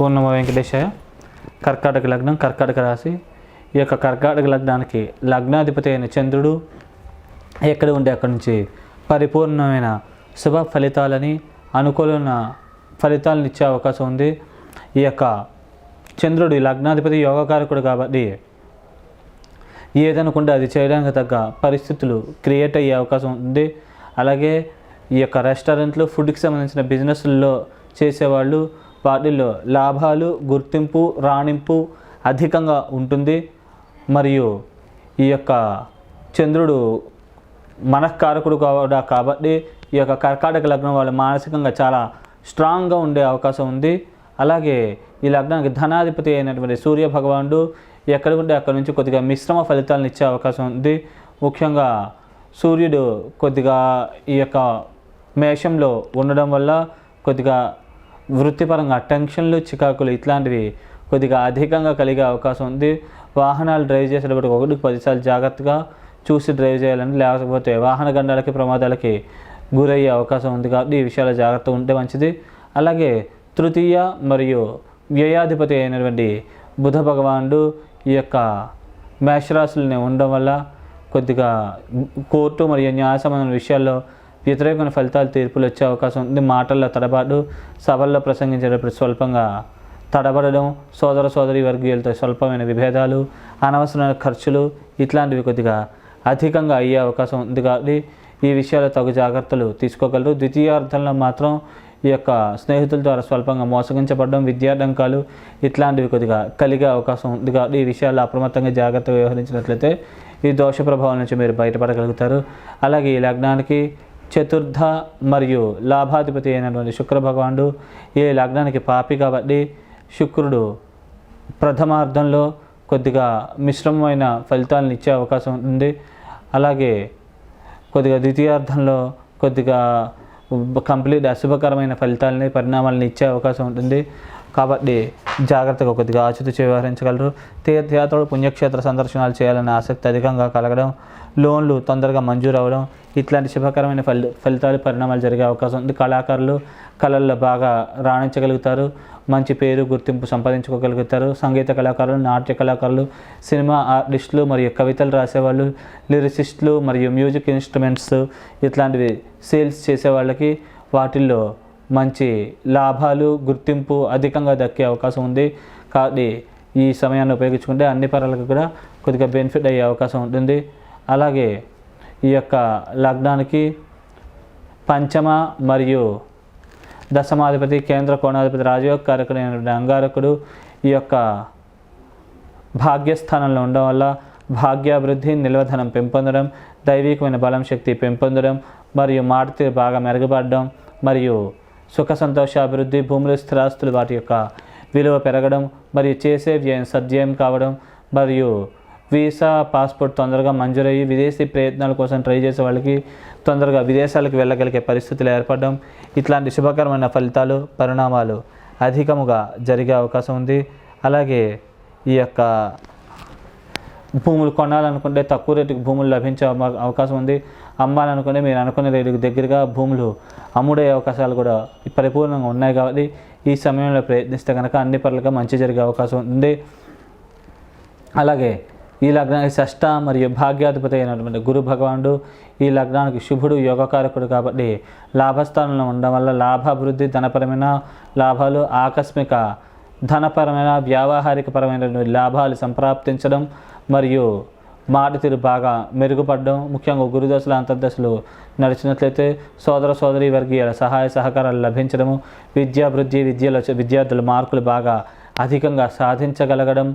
పూర్ణమ వెంకటేశయ్య. కర్కాటక లగ్నం, కర్కాటక రాశి. ఈ యొక్క కర్కాటక లగ్నానికి లగ్నాధిపతి అయిన చంద్రుడు ఎక్కడ ఉంటే అక్కడి నుంచి పరిపూర్ణమైన శుభ ఫలితాలని, అనుకూలమైన ఫలితాలను ఇచ్చే అవకాశం ఉంది. ఈ యొక్క చంద్రుడు లగ్నాధిపతి యోగకారకుడు కాబట్టి ఏదనుకుంటే అది చేయడానికి తగ్గ పరిస్థితులు క్రియేట్ అయ్యే అవకాశం ఉంది. అలాగే ఈ యొక్క రెస్టారెంట్లు, ఫుడ్కి సంబంధించిన బిజినెస్ల్లో చేసేవాళ్ళు వాటిల్లో లాభాలు, గుర్తింపు, రాణింపు అధికంగా ఉంటుంది. మరియు ఈ యొక్క చంద్రుడు మనఃకారకుడు కూడా కాబట్టి ఈ యొక్క కర్కాటక లగ్నం వాళ్ళు మానసికంగా చాలా స్ట్రాంగ్గా ఉండే అవకాశం ఉంది. అలాగే ఈ లగ్నానికి ధనాధిపతి అయినటువంటి సూర్య భగవానుడు ఎక్కడ ఉంటే అక్కడ నుంచి కొద్దిగా మిశ్రమ ఫలితాలను ఇచ్చే అవకాశం ఉంది. ముఖ్యంగా సూర్యుడు కొద్దిగా ఈ యొక్క మేషంలో ఉండడం వల్ల కొద్దిగా వృత్తిపరంగా టెన్షన్లు, చికాకులు ఇట్లాంటివి కొద్దిగా అధికంగా కలిగే అవకాశం ఉంది. వాహనాలు డ్రైవ్ చేసేటప్పుడు 1-10 సార్లు జాగ్రత్తగా చూసి డ్రైవ్ చేయాలని, లేకపోతే వాహన గండాలకి, ప్రమాదాలకి గురయ్యే అవకాశం ఉంది కాబట్టి ఈ విషయాల్లో జాగ్రత్త ఉంటే మంచిది. అలాగే తృతీయ మరియు వ్యయాధిపతి అయినటువంటి బుధ భగవానుడు ఈ యొక్క మేషరాశులని ఉండడం వల్ల కొద్దిగా కోర్టు మరియు న్యాయ సంబంధమైన విషయాల్లో వ్యతిరేకమైన ఫలితాలు, తీర్పులు వచ్చే అవకాశం ఉంది. మాటల్లో తడబాటు, సభల్లో ప్రసంగించేటప్పుడు స్వల్పంగా తడబడడం, సోదరి వర్గీయులతో స్వల్పమైన విభేదాలు, అనవసరమైన ఖర్చులు ఇట్లాంటివి కొద్దిగా అధికంగా అయ్యే అవకాశం ఉంది కాబట్టి ఈ విషయాల్లో తగు జాగ్రత్తలు తీసుకోగలరు. ద్వితీయార్థంలో మాత్రం ఈ యొక్క స్నేహితుల ద్వారా స్వల్పంగా మోసగించబడడం, విద్యార్థంకాలు ఇట్లాంటివి కొద్దిగా కలిగే అవకాశం ఉంది కాబట్టి ఈ విషయాల్లో అప్రమత్తంగా జాగ్రత్తగా వ్యవహరించినట్లయితే ఈ దోష ప్రభావం నుంచి మీరు బయటపడగలుగుతారు. అలాగే ఈ లగ్నానికి చతుర్థ మరియు లాభాధిపతి అయినటువంటి శుక్ర భగవానుడు ఈ లగ్నానికి పాపి కాబట్టి శుక్రుడు ప్రథమార్థంలో కొద్దిగా మిశ్రమమైన ఫలితాలను ఇచ్చే అవకాశం ఉంది. అలాగే కొద్దిగా ద్వితీయార్థంలో కొద్దిగా కంప్లీట్ అశుభకరమైన ఫలితాలని, పరిణామాలను ఇచ్చే అవకాశం ఉంటుంది. కాబట్టి జాగ్రత్తగా కొద్దిగా ఆచితూచి వ్యవహరించగలరు. తీర్థయాత్రలు, పుణ్యక్షేత్ర సందర్శనాలు చేయాలనే ఆసక్తి అధికంగా కలగడం, లోన్లు తొందరగా మంజూరు అవ్వడం ఇట్లాంటి శుభకరమైన ఫలితాలు, పరిణామాలు జరిగే అవకాశం ఉంది. కళాకారులు కళల్లో బాగా రాణించగలుగుతారు, మంచి పేరు, గుర్తింపు సంపాదించుకోగలుగుతారు. సంగీత కళాకారులు, నాట్య కళాకారులు, సినిమా ఆర్టిస్టులు మరియు కవితలు రాసేవాళ్ళు, లిరిసిస్టులు మరియు మ్యూజిక్ ఇన్స్ట్రుమెంట్స్ ఇట్లాంటివి సేల్స్ చేసేవాళ్ళకి వాటిల్లో మంచి లాభాలు, గుర్తింపు అధికంగా దక్కే అవకాశం ఉంది. కాబట్టి ఈ సమయాన్ని ఉపయోగించుకుంటే అన్ని పరాలకు కూడా కొద్దిగా బెనిఫిట్ అయ్యే అవకాశం ఉంటుంది. అలాగే ఈ యొక్క లగ్నానికి పంచమ మరియు దశమాధిపతి, కేంద్ర కోణాధిపతి, రాజయోగకారకుడు అయినటువంటి అంగారకుడు ఈ యొక్క భాగ్యస్థానంలో ఉండడం వల్ల భాగ్యాభివృద్ధి, నిల్వధనం పెంపొందడం, దైవికమైన బలం, శక్తి పెంపొందడం మరియు మాటతీరు బాగా మెరుగుపడడం మరియు సుఖ సంతోషాభివృద్ధి, భూములు, స్థిరాస్తులు వాటి యొక్క విలువ పెరగడం మరియు చేసే వ్యయం సద్వ్యయం కావడం మరియు వీసా, పాస్పోర్ట్ తొందరగా మంజూరయ్యి విదేశీ ప్రయత్నాల కోసం ట్రై చేసే వాళ్ళకి తొందరగా విదేశాలకు వెళ్ళగలిగే పరిస్థితులు ఏర్పడడం ఇట్లాంటి శుభకరమైన ఫలితాలు, పరిణామాలు అధికముగా జరిగే అవకాశం ఉంది. అలాగే ఈ యొక్క భూములు కొనాలనుకుంటే తక్కువ రేటుకి భూములు లభించే అవకాశం ఉంది. అమ్మాలనుకుంటే మీరు అనుకునే రేటుకు దగ్గరగా భూములు అమ్ముడే అవకాశాలు కూడా పరిపూర్ణంగా ఉన్నాయి కాబట్టి ఈ సమయంలో ప్రయత్నిస్తే కనుక అన్ని పనులుగా మంచి జరిగే అవకాశం ఉంది. అలాగే ఈ లగ్నానికి షష్ఠ మరియు భాగ్యాధిపతి అయినటువంటి గురు భగవానుడు ఈ లగ్నానికి శుభుడు, యోగకారకుడు కాబట్టి లాభస్థానంలో ఉండడం వల్ల లాభాభివృద్ధి, ధనపరమైన లాభాలు, ఆకస్మిక ధనపరమైన, వ్యావహారికపరమైనటువంటి లాభాలు సంప్రాప్తించడం మరియు మాట తీరు బాగా మెరుగుపడడం, ముఖ్యంగా గురుదశలు, అంతర్దశలు నడిచినట్లయితే సోదరి వర్గీయుల సహాయ సహకారాలు లభించడము, విద్యాభివృద్ధి, విద్యార్థుల మార్కులు బాగా అధికంగా సాధించగలగడం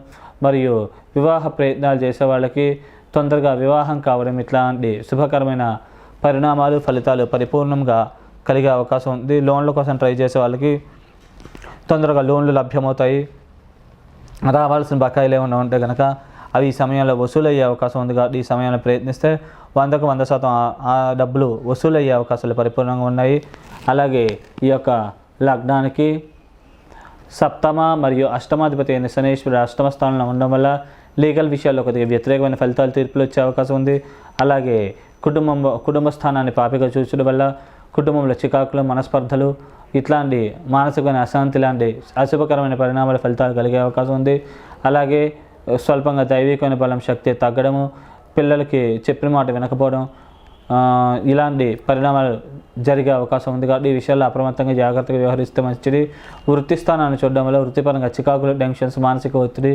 మరియు వివాహ ప్రయత్నాలు చేసే వాళ్ళకి తొందరగా వివాహం కావడం ఇట్లాంటి శుభకరమైన పరిణామాలు, ఫలితాలు పరిపూర్ణంగా కలిగే అవకాశం ఉంది. లోన్ల కోసం ట్రై చేసే వాళ్ళకి తొందరగా లోన్లు లభ్యమవుతాయి. రావాల్సిన బకాయిలు ఏమైనా ఉంటే కనుక అవి ఈ సమయంలో వసూలు అయ్యే అవకాశం ఉంది కాబట్టి ఈ సమయంలో ప్రయత్నిస్తే 100% ఆ డబ్బులు వసూలు అయ్యే అవకాశాలు పరిపూర్ణంగా ఉన్నాయి. అలాగే ఈ యొక్క లగ్నానికి సప్తమ మరియు అష్టమాధిపతి అయిన శనేశ్వరుడు అష్టమ స్థానంలో ఉండడం వల్ల లీగల్ విషయాల్లో కొద్దిగా వ్యతిరేకమైన ఫలితాలు, తీర్పులు వచ్చే అవకాశం ఉంది. అలాగే కుటుంబ స్థానాన్ని పాపిగా చూచడం వల్ల కుటుంబంలో చికాకులు, మనస్పర్ధలు, ఇట్లాంటి మానసికమైన అశాంతి లాంటి అశుభకరమైన పరిణామాల ఫలితాలు కలిగే అవకాశం ఉంది. అలాగే స్వల్పంగా దైవికమైన బలం శక్తి తగ్గడము, పిల్లలకి చెప్పిన మాట వినకపోవడం, ఇలాంటి పరిణామాలు జరిగే అవకాశం ఉంది. కాబట్టి ఈ విషయాల్లో అప్రమత్తంగా జాగ్రత్తగా వ్యవహరిస్తే మంచిది. వృత్తి స్థానాన్ని చూడడం వల్ల వృత్తిపరంగా చికాకులు, టెన్షన్స్, మానసిక ఒత్తిడి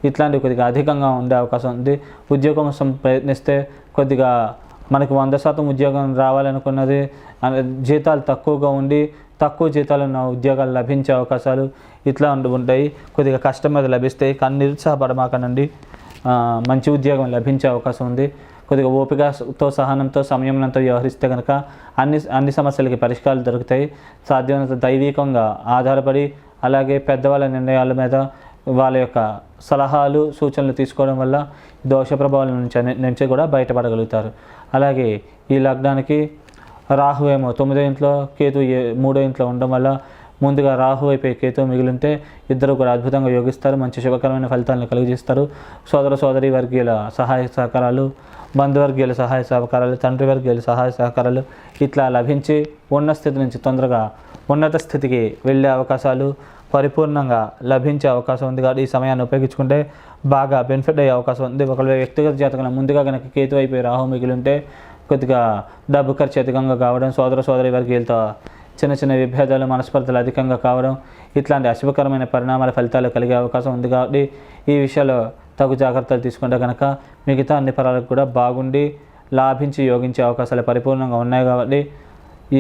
ఇట్లాంటివి కొద్దిగా అధికంగా ఉండే అవకాశం ఉంది. ఉద్యోగం కోసం ప్రయత్నిస్తే కొద్దిగా మనకు 100% ఉద్యోగం రావాలనుకున్నది జీతాలు తక్కువగా ఉండి తక్కువ జీతాలు ఉన్న ఉద్యోగాలు లభించే అవకాశాలు ఇట్లా ఉంటాయి. కొద్దిగా కష్టం మీద లభిస్తాయి. కానీ నిరుత్సాహపడమాకనండి, మంచి ఉద్యోగం లభించే అవకాశం ఉంది. కొద్దిగా ఓపికతో, సహనంతో, సంయమనంతో వ్యవహరిస్తే కనుక అన్ని సమస్యలకి పరిష్కారాలు దొరుకుతాయి. సాధ్యమైనంత దైవికంగా ఆధారపడి అలాగే పెద్దవాళ్ళ నిర్ణయాల మీద వాళ్ళ యొక్క సలహాలు, సూచనలు తీసుకోవడం వల్ల దోష ప్రభావాల నుంచి కూడా బయటపడగలుగుతారు. అలాగే ఈ లగ్నానికి రాహు ఏమో 9వ ఇంట్లో, కేతు 3వ ఇంట్లో ఉండడం వల్ల ముందుగా రాహు అయిపోయి కేతు మిగిలింటే ఇద్దరు కూడా అద్భుతంగా యోగిస్తారు, మంచి శుభకరమైన ఫలితాలను కలిగజేస్తారు. సోదరి వర్గీయుల సహాయ సహకారాలు, బంధువర్గీయుల సహాయ సహకారాలు, తండ్రి వర్గీయుల సహాయ సహకారాలు ఇట్లా లభించి ఉన్న స్థితి నుంచి తొందరగా ఉన్నత స్థితికి వెళ్ళే అవకాశాలు పరిపూర్ణంగా లభించే అవకాశం ఉంది. కాబట్టి ఈ సమయాన్ని ఉపయోగించుకుంటే బాగా బెనిఫిట్ అయ్యే అవకాశం ఉంది. ఒకవేళ వ్యక్తిగత జాతకంలో ముందుగా కనుక కేతు అయిపోయి రాహు మిగిలి ఉంటే కొద్దిగా డబ్బు ఖర్చు అధికంగా కావడం, సోదరి వర్గీయులతో చిన్న చిన్న విభేదాలు, మనస్పర్ధలు అధికంగా కావడం ఇట్లాంటి అశుభకరమైన పరిణామాల ఫలితాలు కలిగే అవకాశం ఉంది. కాబట్టి ఈ విషయాల్లో తగు జాగ్రత్తలు తీసుకుంటే కనుక మిగతా అన్ని పరాలకు కూడా బాగుండి లాభించి యోగించే అవకాశాలు పరిపూర్ణంగా ఉన్నాయి. కాబట్టి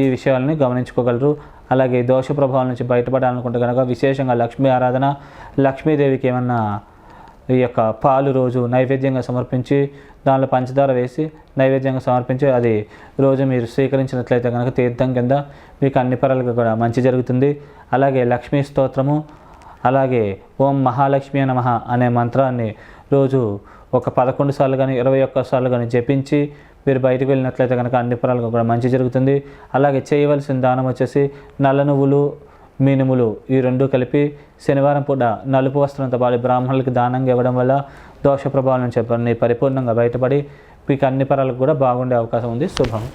ఈ విషయాలని గమనించుకోగలరు. అలాగే దోష ప్రభావం నుంచి బయటపడాలనుకుంటే కనుక విశేషంగా లక్ష్మీ ఆరాధన, లక్ష్మీదేవికి ఏమన్నా ఈ యొక్క పాలు రోజు నైవేద్యంగా సమర్పించి దానిలో పంచదార వేసి నైవేద్యంగా సమర్పించి అది రోజు మీరు స్వీకరించినట్లయితే కనుక తీర్థం కింద మీకు అన్ని పరాలకు కూడా మంచి జరుగుతుంది. అలాగే లక్ష్మీ స్తోత్రము, అలాగే ఓం మహాలక్ష్మి నమః అనే మంత్రాన్ని రోజు ఒక 11 సార్లు కానీ 21 సార్లు కానీ జపించి మీరు బయటకు వెళ్ళినట్లయితే కనుక అన్ని పరాలకు కూడా మంచి జరుగుతుంది. అలాగే చేయవలసిన దానం వచ్చేసి నల్ల నువ్వులు, మినుములు ఈ రెండు కలిపి శనివారం పూట నలుపు వస్త్రంతో పాటు బ్రాహ్మణులకి దానంగా ఇవ్వడం వల్ల దోష ప్రభావం నుంచి పరిపూర్ణంగా బయటపడి మీకు అన్ని పరాలకు కూడా బాగుండే అవకాశం ఉంది. శుభం.